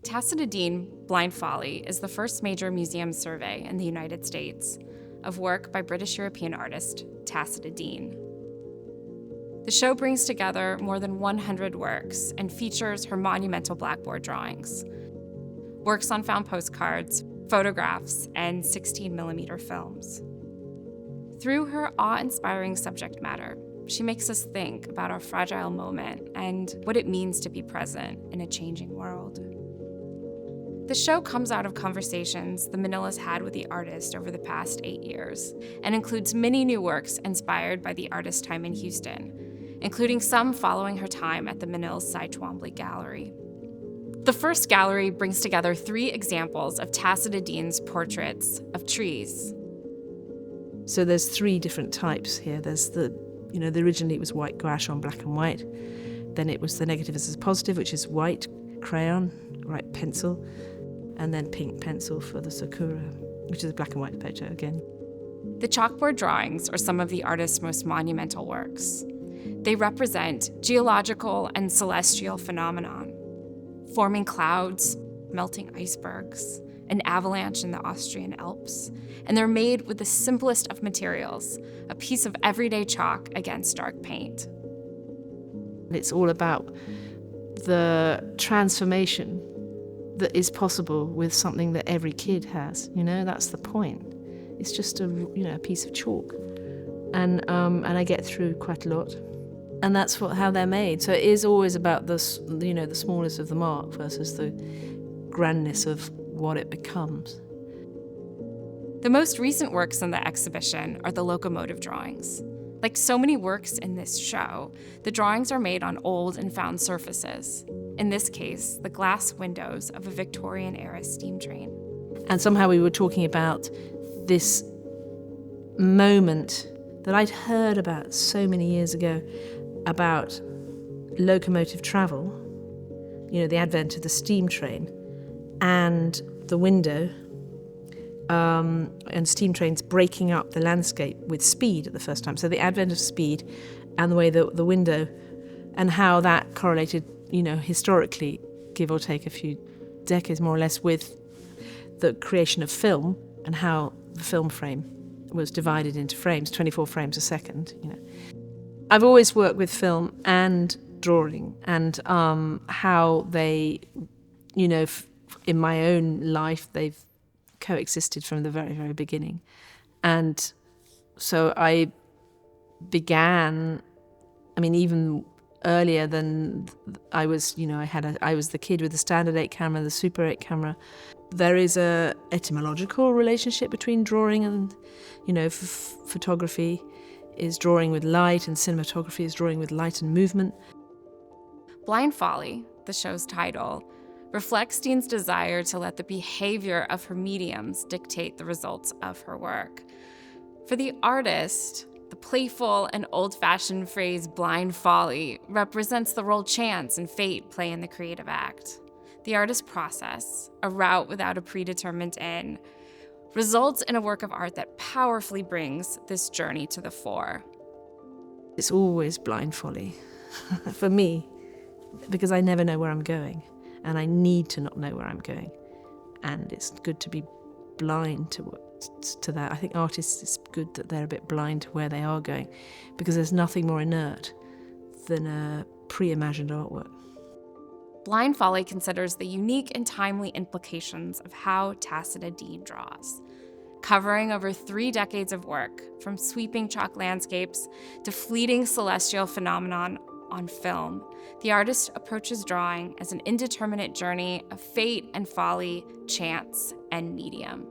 Tacita Dean, Blind Folly is the first major museum survey in the United States of work by British-European artist Tacita Dean. The show brings together more than 100 works and features her monumental blackboard drawings, works on found postcards, photographs, and 16mm films. Through her awe-inspiring subject matter, she makes us think about our fragile moment and what it means to be present in a changing world. The show comes out of conversations the Menil has had with the artist over the past 8 years and includes many new works inspired by the artist's time in Houston, including some following her time at the Menil's Cy Twombly Gallery. The first gallery brings together 3 examples of Tacita Dean's portraits of trees. So there's 3 different types here. There's originally it was white gouache on black and white. Then it was the negative as a positive, which is white crayon, white pencil, and then pink pencil for the Sakura, which is a black and white photo again. The chalkboard drawings are some of the artist's most monumental works. They represent geological and celestial phenomenon, forming clouds, melting icebergs, an avalanche in the Austrian Alps, and they're made with the simplest of materials, a piece of everyday chalk against dark paint. It's all about the transformation that is possible with something that every kid has. That's the point. It's just a piece of chalk, and I get through quite a lot, and that's how they're made. So it is always about the smallness of the mark versus the grandness of what it becomes. The most recent works in the exhibition are the locomotive drawings. Like so many works in this show, the drawings are made on old and found surfaces. In this case, the glass windows of a Victorian-era steam train. And somehow we were talking about this moment that I'd heard about so many years ago about locomotive travel, the advent of the steam train and the window, and steam trains breaking up the landscape with speed at the first time. So the advent of speed and the way the window and how that correlated, historically, give or take a few decades more or less, with the creation of film and how the film frame was divided into frames, 24 frames a second. I've always worked with film and drawing, and how they, in my own life, they've coexisted from the very, very beginning. And so I began, even earlier than I was, I was the kid with the standard 8 camera, the Super 8 camera. There is a etymological relationship between drawing and, photography is drawing with light and cinematography is drawing with light and movement. Blind Folly, the show's title, reflects Dean's desire to let the behavior of her mediums dictate the results of her work. For the artist, the playful and old-fashioned phrase blind folly represents the role chance and fate play in the creative act. The artist's process, a route without a predetermined end, results in a work of art that powerfully brings this journey to the fore. It's always blind folly for me, because I never know where I'm going. And I need to not know where I'm going. And it's good to be blind to that. I think artists, it's good that they're a bit blind to where they are going, because there's nothing more inert than a pre-imagined artwork. Blind Folly considers the unique and timely implications of how Tacita Dean draws, covering over 3 decades of work, from sweeping chalk landscapes to fleeting celestial phenomenon on film. The artist approaches drawing as an indeterminate journey of fate and folly, chance and medium.